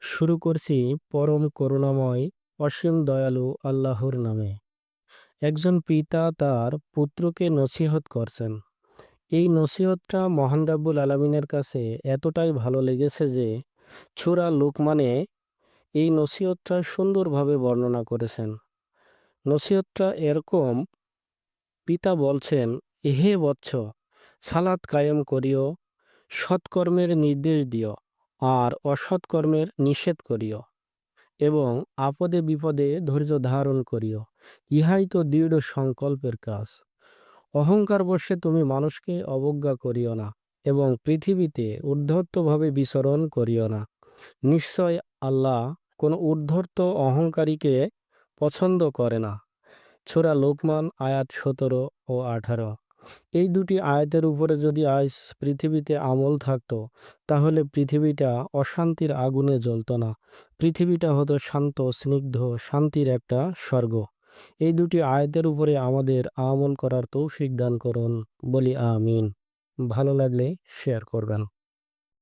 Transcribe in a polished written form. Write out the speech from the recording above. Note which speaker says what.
Speaker 1: শুরু করছি পরম করুণাময় অসীম দয়ালু আল্লাহর নামে। একজন পিতা তার পুত্রকে নছিহত করছেন। এই নছিহতটা মহান রাব্বুল আলামিনের কাছে এতটাই ভালো লেগেছে যে সূরা লুকমানে এই নছিহতটা সুন্দরভাবে বর্ণনা করেছেন। নছিহতটা এরকম, পিতা বলছেন, হে বৎস, সালাত কায়েম করিও, সৎকর্মের নির্দেশ দিও আর অসৎকর্মের নিষেধ করিও, এবং আপদে বিপদে ধৈর্য ধারণ করিও। ইহাই তো দৃঢ় সংকল্পের কাজ। অহংকার বশে তুমি মানুষকে অবজ্ঞা করিও না এবং পৃথিবীতে ঊর্ধ্বর্তভাবে বিচরণ করিও না। নিশ্চয় আল্লাহ কোন ঊর্ধ্বর্ত অহংকারীকে পছন্দ করে না। সূরা লোকমান আয়াত 17 ও 18। এই দুটি আয়াতের উপরে যদি আজ পৃথিবীতে আমল থাকতো, তাহলে পৃথিবীটা অশান্তির আগুনে জ্বলতো না। পৃথিবীটা হতো শান্ত, স্নিগ্ধ, শান্তির একটা স্বর্গ। এই দুটি আয়াতের উপরে আমাদের আমল করার তৌফিক দান করুন, বলি আমিন। ভালো লাগলে শেয়ার করবেন।